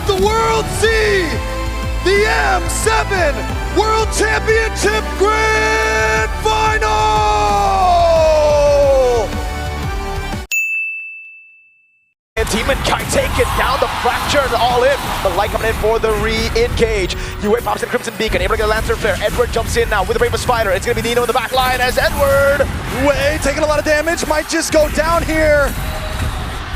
the world see the M7 World Championship Grand Final! And Demon Kai taken down the fracture and all in. The light coming in for the re-engage. UA pops in Crimson Beacon, able to get a Lantern Flare. Edward jumps in now with the Bravest Spider. It's going to be Nino in the back line as Edward. Way taking a lot of damage, might just go down here.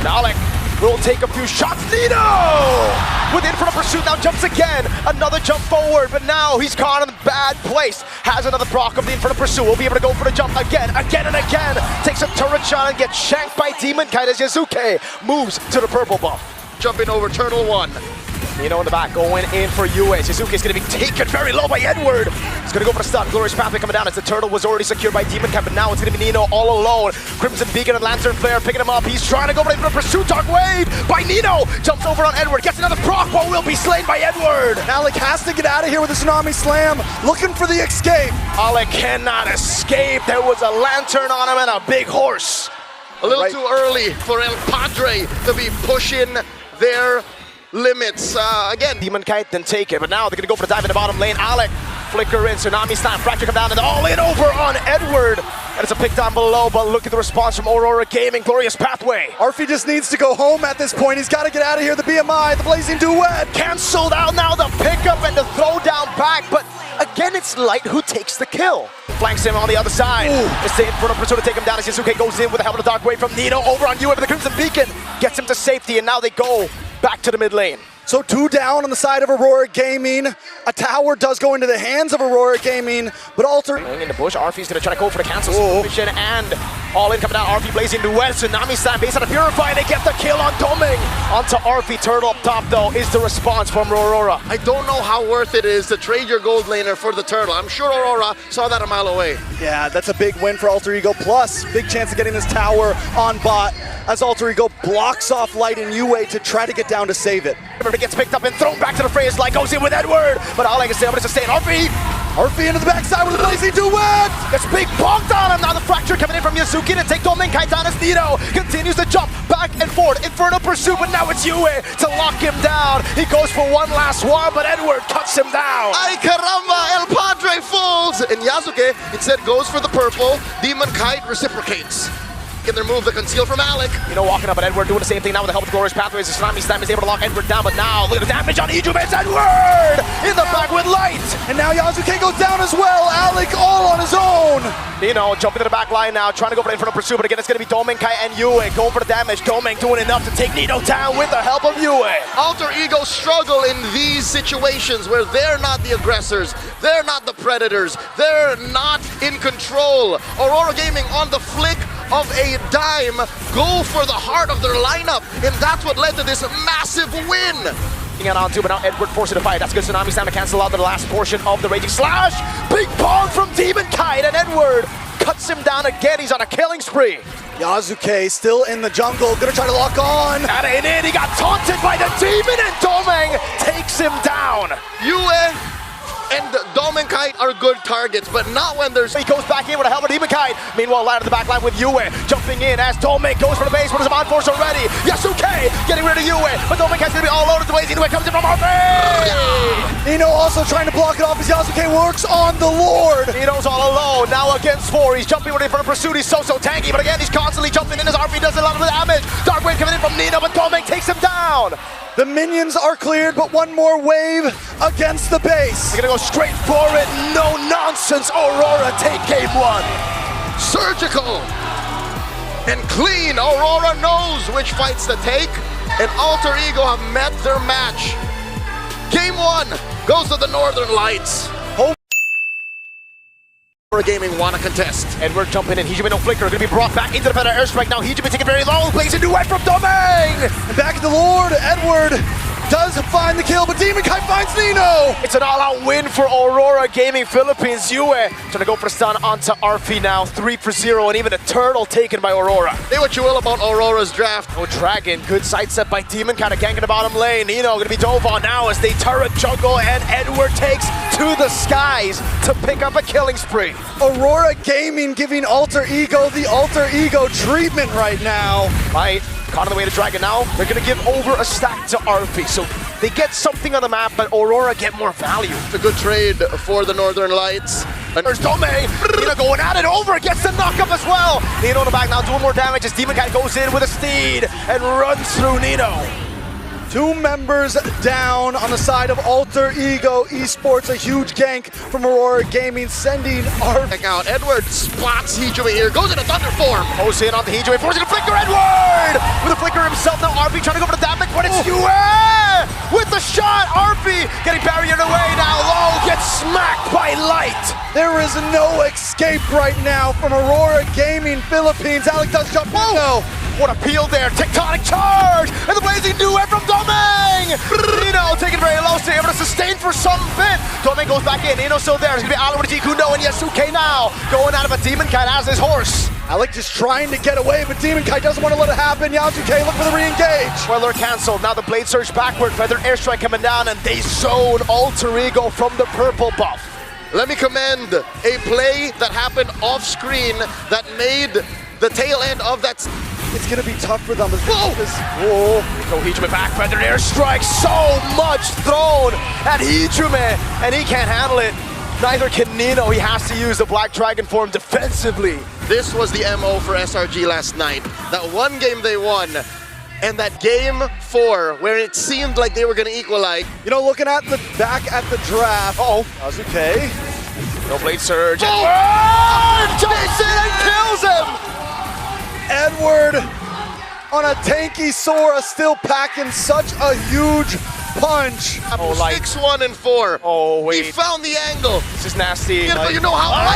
Alec will take a few shots. Nino! With in front of pursuit, now jumps again. Another jump forward, but now he's caught in a bad place. Has another proc of the in front of pursuit. Will be able to go for the jump again and again. Takes a turret shot and gets shanked by Demon Kite as Yasuke moves to the purple buff. Jumping over Turtle 1. Nino in the back, going in for UA. Suzuki is going to be taken very low by Edward. He's going to go for the stun. Glorious Pathway coming down as the turtle was already secured by Demon Cap, but now it's going to be Nino all alone. Crimson Beacon and Lantern Flare picking him up. He's trying to go for the pursuit. Dark Wave by Nino. Jumps over on Edward. Gets another proc, but will be slain by Edward. Alec has to get out of here with a Tsunami Slam. Looking for the escape. Alec cannot escape. There was a lantern on him and a big horse. A little too early for El Padre to be pushing their limits. Again, Demon Kite then take it, but now they're going to go for the dive in the bottom lane. Alec, flicker in, Tsunami Slam, fracture come down, and all in over on Edward. And it's a pick down below, but look at the response from Aurora Gaming. Glorious Pathway. Arfie just needs to go home at this point. He's got to get out of here. The BMI, the Blazing Duet. Cancelled out now, the pickup and the throw down back, but again, it's Light who takes the kill. Flanks him on the other side. It's in front of Pursuit to take him down as Yasuke goes in with a helmet of Dark Wave from Nino over on UA, but the Crimson Beacon gets him to safety, and now they go back to the mid lane. So 2 down on the side of Aurora Gaming. A tower does go into the hands of Aurora Gaming, but Alter... In the bush, Arfie's going to try to go for the cancel supervision, and all in coming down. Arfie Blazing Duet, Tsunami Slam based on a Purify, and they get the kill on Doming. Onto Arfie, turtle up top though, is the response from Aurora. I don't know how worth it is to trade your gold laner for the turtle. I'm sure Aurora saw that a mile away. Yeah, that's a big win for Alter Ego, plus big chance of getting this tower on bot as Alter Ego blocks off Light and UA to try to get down to save it. It gets picked up and thrown back to the fray as Light goes in with Edward, but all I can say, I'm going to sustain Arfie. Arfie into the backside with a Blazing Duet! Gets big bonked on him. Now the fracture coming in from Yasuki to take Domin Kai down as Nino continues to jump back and forth. Inferno pursuit, but now it's Yue to lock him down. He goes for one last one, but Edward cuts him down. Ay caramba, El Padre falls! And Yasuke instead goes for the purple. Demon Kite reciprocates. Get their move to conceal from Alec. You know, walking up at Edward, doing the same thing now with the help of Glorious Pathways. The Tsunami Slam is able to lock Edward down, but now look at the damage on Ijube. It's Edward in the back with Light. And now Yasuke goes down as well. Alec all on his own. Nino jumping to the back line now, trying to go for the inferno pursuit, but again, it's going to be Doming Kai and Yue going for the damage. Doming doing enough to take Nino down with the help of Yue. Alter Ego struggle in these situations where they're not the aggressors, they're not the predators, they're not in control. Aurora Gaming on the flick of a dime go for the heart of their lineup, and that's what led to this massive win. Out on two, but now Edward forcing to fight. That's good. Tsunami Slam to cancel out the last portion of the Raging Slash. Big pong from Demon Kite, and Edward cuts him down again. He's on a killing spree. Yasuke still in the jungle, gonna try to lock on. And in, he got taunted by the Demon, and Doming takes him down. Yue and Doming Kite are good targets, but not when there's... He goes back in with a helmet Demon Kite. Meanwhile, Light on the back line with Yue jumping in as Doming goes for the base, but is on force already. Yasuke getting rid of Yue, but Doming Kite's gonna be all over the way. Yue comes in from Arfie. Nino also trying to block it off as Yasuke works on the Lord. Nino's all alone, now against 4. He's jumping ready for the pursuit. He's so tanky, but again, he's constantly jumping in as Arfie does a lot of damage. Dark Wave coming in from Nino, but Doming takes him down. The minions are cleared, but one more wave against the base. They're gonna go straight for it. No nonsense. Aurora take game 1. Surgical and clean. Aurora knows which fights to take, and Alter Ego have met their match. Game 1 goes to the Northern Lights. Aurora Gaming want to contest. Edward jumping in. Hijime no flicker. Gonna be brought back into the better airstrike now. Hijime taking very low. Blazing Duet from Domain. And back at the Lord. Edward does find the kill, but Demon Kite finds Nino. It's an all-out win for Aurora Gaming Philippines. Yue trying to go for a stun onto Arfie now. 3 for 0, and even a turtle taken by Aurora. Say what you will about Aurora's draft. Oh, Dragon, good side set by Demon, kind of ganking the bottom lane. Nino gonna be dove on now as they turret juggle, and Edward takes to the skies to pick up a killing spree. Aurora Gaming giving Alter Ego the Alter Ego treatment right now. Right. Caught on the way to Dragon now. They're going to give over a stack to Arfie. So They get something on the map, but Aurora get more value. It's a good trade for the Northern Lights. And There's Dome. Nino going at it over, gets the knockup as well. Nino in the back now doing more damage as Demon Cat goes in with a steed and runs through Nino. 2 members down on the side of Alter Ego eSports. A huge gank from Aurora Gaming, sending our... check out, Edward spots Hijime here, goes into Thunder form. Goes in on the Hijime, forcing a flicker, Edward! With a flicker himself, now RP trying to go for the damage, but it's UA! With the shot, RP getting barriered away now, Low gets smacked by Light. There is no escape right now from Aurora Gaming Philippines. Alec does jump in though. What a peel there, tectonic charge! And the blazing duet from Domeng! Nino taking very low, stay able to sustain for some bit. Domeng goes back in, Nino's still there. It's gonna be Alan with a Kundo and Yasuke now. Going out of a Demon Kite as his horse. Alec just trying to get away, but Demon Kite doesn't want to let it happen. Yasuke look for the re-engage. Weather cancelled, now the blade surge backward, feathered airstrike coming down, and they zone Alter Ego from the purple buff. Let me commend a play that happened off screen that made the tail end of that. It's gonna be tough for them. Whoa! Go Hijime back, feathered airstrike, so much thrown at Hijime, and he can't handle it. Neither can Nino, he has to use the Black Dragon form defensively. This was the MO for SRG last night. That one game they won, and that game 4, where it seemed like they were gonna equalize. You know, looking at the back at the draft. Uh-oh. Yasuke. No blade surge. Oh! Edward jumps in and kills him! Edward on a tanky Sora, still packing such a huge punch. Oh, Light. 6-1 and 4. Oh, wait. He found the angle. This is nasty. Yeah, but you know how Light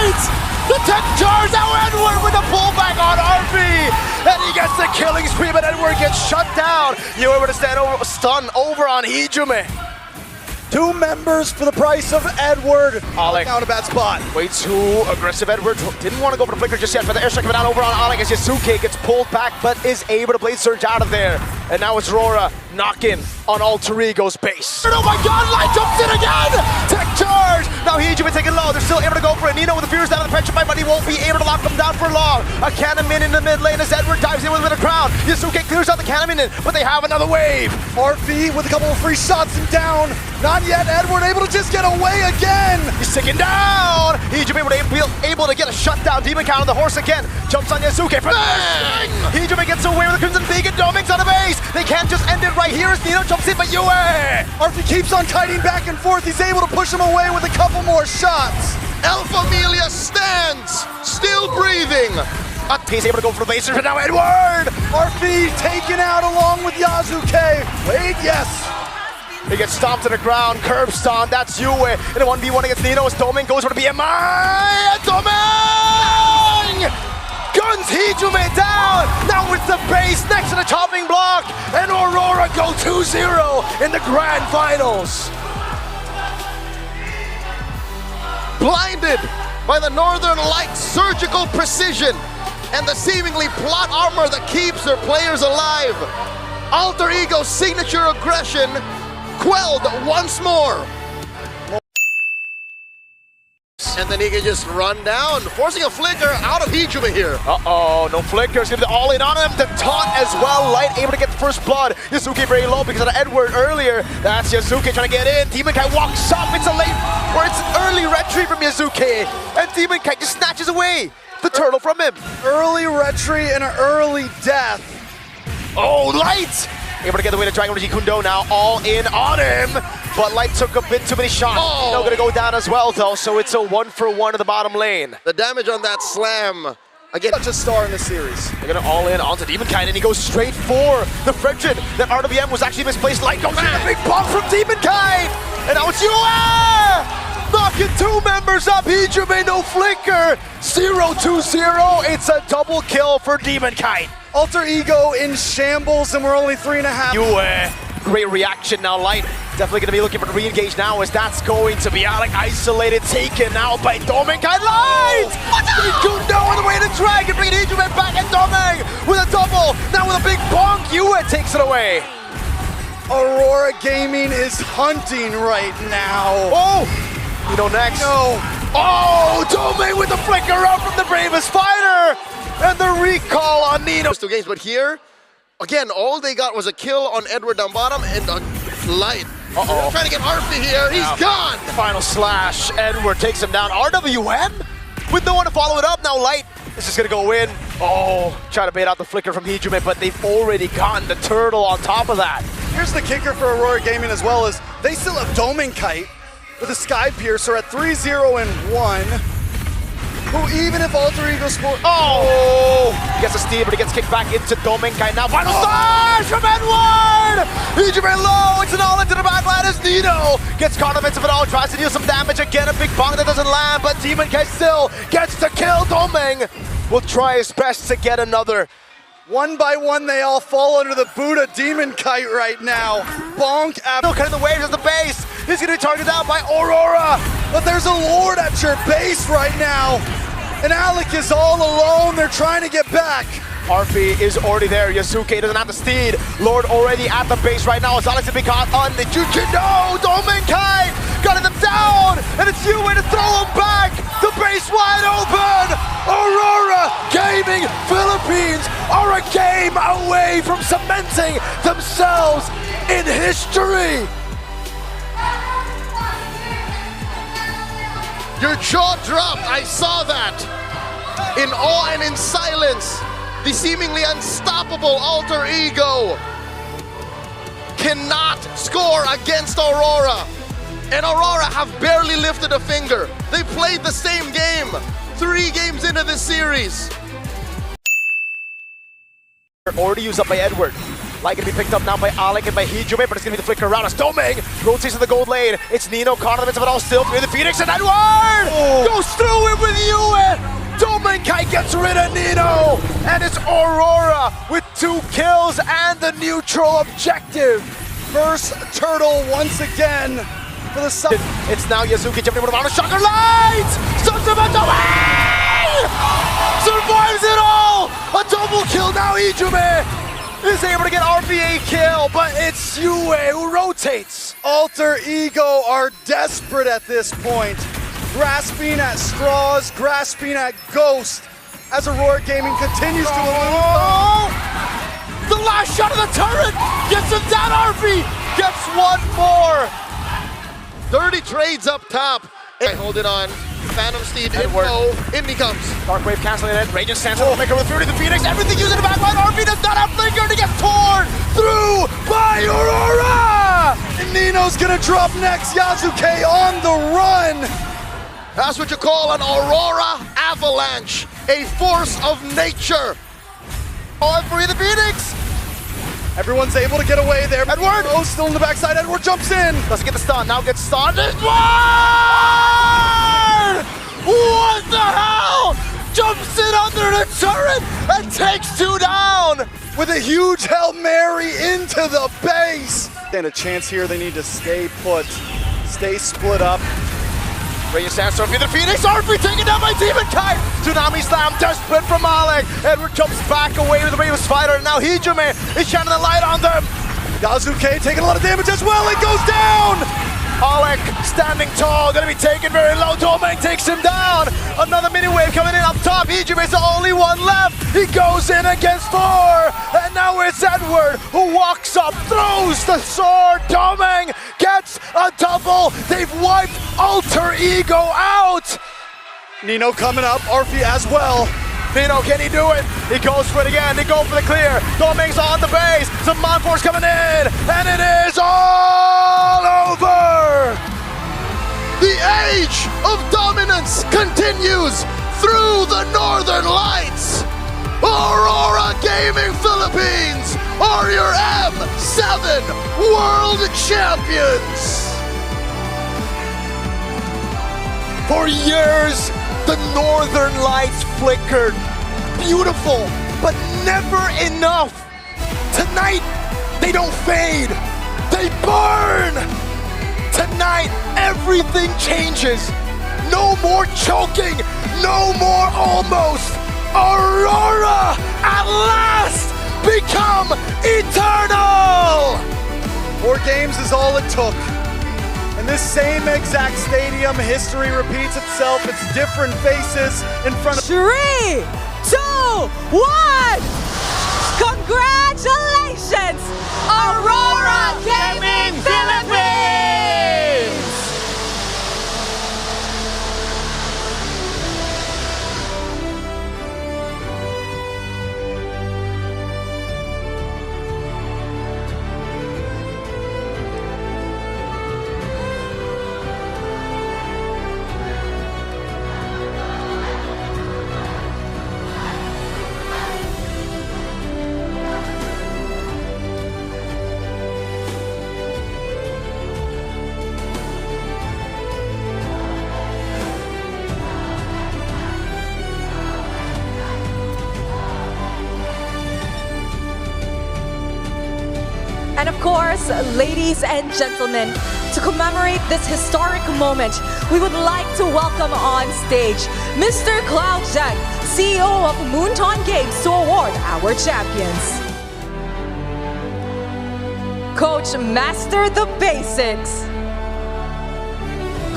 Light! The tech charge, now Edward with the pullback on RP! And he gets the killing spree, but Edward gets shut down. You were able to stun over on Hijime. 2 members for the price of Edward. Alec. Down a bad spot. Way too aggressive. Edward didn't want to go for the flicker just yet, but the airstrike coming down over on Alec as Yasuke gets pulled back, but is able to blade surge out of there. And now it's Aurora knocking on Alter Ego's base. Oh my god, Light jumps in again! Tech charge! Now Hijime taking low, they're still able to go for it. Nino with the fears down on the pressure fight, but he won't be able to lock them down for long. A cannon in the mid lane as Edward dives in with a crown. Yasuke clears out the cannon in, but they have another wave. RP with a couple of free shots and down. Not yet, Edward able to just get away again. He's ticking down. Hijime able to get a shutdown. Demon Count on the horse again. Jumps on Yasuke for bang! Hijime gets away with the Crimson Beacon. Doming's on the base. They can't just end it right here as Nino jumps in, but Yue! RP keeps on kiting back and forth. He's able to push him away with a couple more shots. Alpha Amelia stands, still breathing. He's able to go for the laser, but now Edward! RP taken out along with Yasuke. Wait, yes. He gets stomped to the ground, curb stomp, that's Yue. In a 1v1 against Nino as Doming goes for the BMI, and Doming! Guns Hijime down! Now it's the base next to the chopping block, and Aurora go 2-0 in the grand finals. Blinded by the Northern Lights' surgical precision and the seemingly plot armor that keeps their players alive, Alter Ego's signature aggression quelled once more. And then he can just run down, forcing a flicker out of Hijime here. Uh-oh, no flickers, gonna be all in on him. The taunt as well, Light able to get the first blood. Yasuke very low because of Edward earlier. That's Yasuke trying to get in. Demon Kite walks up, it's a late, or it's an early retreat from Yasuke. And Demon Kite just snatches away the turtle from him. Early retreat and an early death. Oh, Light! Able to get away to Dragon Energy Kundo now, all in on him. But Light took a bit too many shots. Oh. Now gonna go down as well though, so it's a 1-for-1 in the bottom lane. The damage on that slam. Again, Such a star in the series. They're gonna all in onto Demon Kite and he goes straight for the friction. That RWM was actually misplaced. Light goes in, a big bomb from Demon Kite! And now it's Yue! Knocking 2 members up, Hijime no flicker! 0-2-0, it's a double kill for Demon Kite. Alter Ego in shambles, and we're only 3.5. Yue, great reaction now. Light definitely gonna be looking for the re-engage now as that's going to be Alec isolated, taken out by Doming. Light! Kundo on the way to Dragon, bringing Hijime back and Doming with a double. Now with a big bonk, Yue takes it away. Aurora Gaming is hunting right now. Oh! You know next. No. Oh! Doming with the flicker out from the bravest fighter! And the recall on Nino. Two games, but here, Again, all they got was a kill on Edward down bottom and a light. Uh-oh. Trying to get Arfi here. He's gone. Final slash. Edward takes him down. RWM with no one to follow it up. Now Light is just going to go in. Oh, try to bait out the flicker from Hijume, but they've already gotten the turtle on top of that. Here's the kicker for Aurora Gaming as well, is they still have Doming Kite with a Sky Piercer at 3-0-1. Who, even if Alter Ego Sport... Oh! He gets a steal, but he gets kicked back into Dominkai. Now final slash from Edward! Hijume low, it's an all into the backline as Nino gets caught in the midst of it all, tries to deal some damage again, a big bong that doesn't land, but Demon Kai still gets to kill Doming. Will try his best to get another. One by one, they all fall under the boot of Demon Kite right now. Bonk after... Still cutting the waves at the base. He's going to be targeted out by Aurora. But there's a Lord at your base right now. And Alec is all alone. They're trying to get back. Arfi is already there. Yasuke doesn't have the steed. Lord already at the base right now. As Alex to be caught on the Juju. No! Dominkai got them down. And it's Yue to throw him back. The base wide open. Aurora Gaming Philippines are a game away from cementing themselves in history. Your jaw dropped. I saw that. In awe and in silence, the seemingly unstoppable Alter Ego cannot score against Aurora. And Aurora have barely lifted a finger. They played the same game 3 games into this series. Already used up by Edward. Light gonna be picked up now by Alec and by Hijume, but it's gonna be the flicker around us. Doming rotates to the gold lane. It's Nino caught in the midst of it all still through the Phoenix, and Edward goes through it with Yue. Dominkai gets rid of Nino, and it's Aurora with 2 kills and the neutral objective. First turtle once again for the side. It's now Yasuki jumping around a shocker light! Sons of a away! Survives it all! A double kill now, Hijume is able to get RPA kill, but it's Yue who rotates. Alter Ego are desperate at this point. Grasping at straws, grasping at Ghost, as Aurora Gaming continues to elude. The last shot of the turret gets him down. RP gets one more. Dirty trades up top. Hold it on. Phantom Steed info. In he comes. Darkwave canceling it. Raging Sandstorm maker with through to the Phoenix. Everything using the backline. RP does not have flicker to get torn through by Aurora. And Nino's gonna drop next. Yasuke on the run. That's what you call an Aurora avalanche. A force of nature. On for the Phoenix. Everyone's able to get away there. Edward! Oh, still in the backside. Edward jumps in. Doesn't get the stun. Now gets stunned. Edward! What the hell? Jumps in under the turret and takes 2 down. With a huge Hail Mary into the base. And a chance here. They need to stay put. Stay split up. Raging Sandstorm through the Phoenix. RP taken down by Demon Kai. Tsunami Slam desperate from Alec. Edward jumps back away with the Raven Spider. And now Hijume is shining the light on them. Yasuke taking a lot of damage as well. It goes down. Alec standing tall, gonna be taken very low. Doming takes him down. Another mini wave coming in up top. Hijume is the only one left. He goes in against 4. And now it's Edward who walks up, throws the sword. Doming gets a double. They've wiped Alter Ego out. Nino coming up. Arfi as well. Nino, can he do it? He goes for it again. They go for the clear. Doming's on the base. Some Mon Force coming in. And it is all over. The age of dominance continues through the Northern Lights. Aurora Gaming Philippines are your M7 World Champions. For years, the Northern Lights flickered. Beautiful, but never enough. Tonight, they don't fade. They burn. Tonight, everything changes. No more choking. No more almost. Aurora, at last, become eternal. 4 games is all it took. In this same exact stadium, history repeats itself. It's different faces in front of... 3, 2, 1! Congratulations! Aurora Gaming Philippines! And of course, ladies and gentlemen, to commemorate this historic moment, we would like to welcome on stage Mr. Cloud Zhang, CEO of Moonton Games, to award our champions. Coach Master the Basics,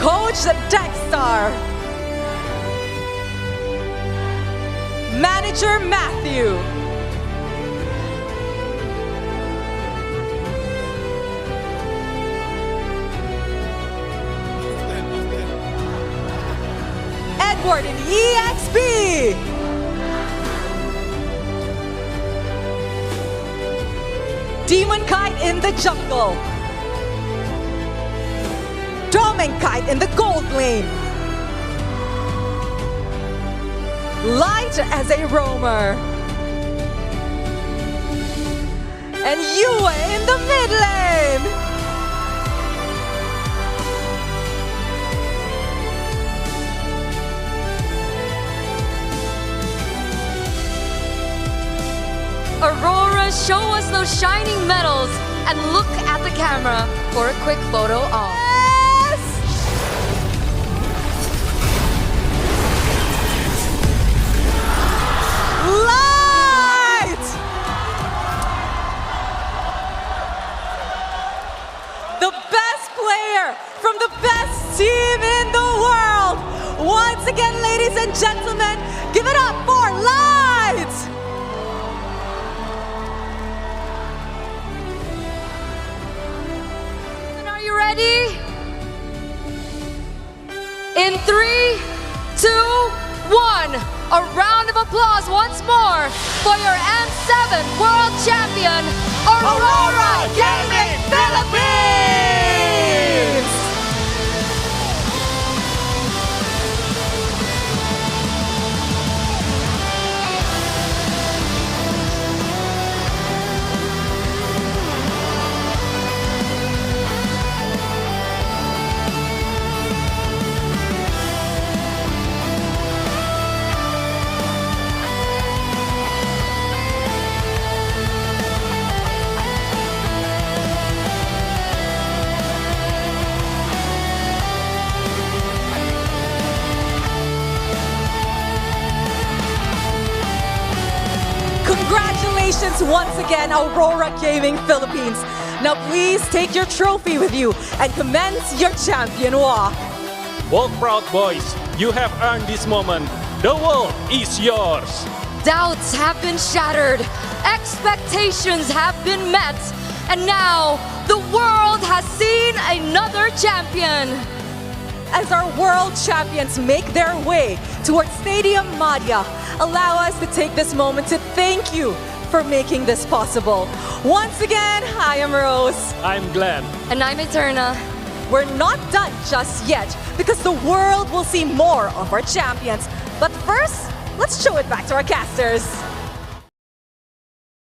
Coach Dexter, Manager Matthew, Edward in EXP, Demon Kite in the jungle, Domin Kite in the gold lane, Light as a roamer, and Yue in the mid lane. Aurora, show us those shining medals and look at the camera for a quick photo op. Yes! Light! The best player from the best team in the world. Once again, ladies and gentlemen, give it up for Light! Are you ready? In 3, 2, 1. A round of applause once more for your M7 World Champion, Aurora Gaming Philippines! Congratulations once again, Aurora Gaming Philippines. Now please take your trophy with you and commence your champion walk. Walk proud, boys. You have earned this moment. The world is yours. Doubts have been shattered, expectations have been met, and now the world has seen another champion. As our world champions make their way towards Stadium Madhya, allow us to take this moment to thank you for making this possible. Once again, I am Rose. I'm Glenn. And I'm Eterna. We're not done just yet because the world will see more of our champions. But first, let's show it back to our casters.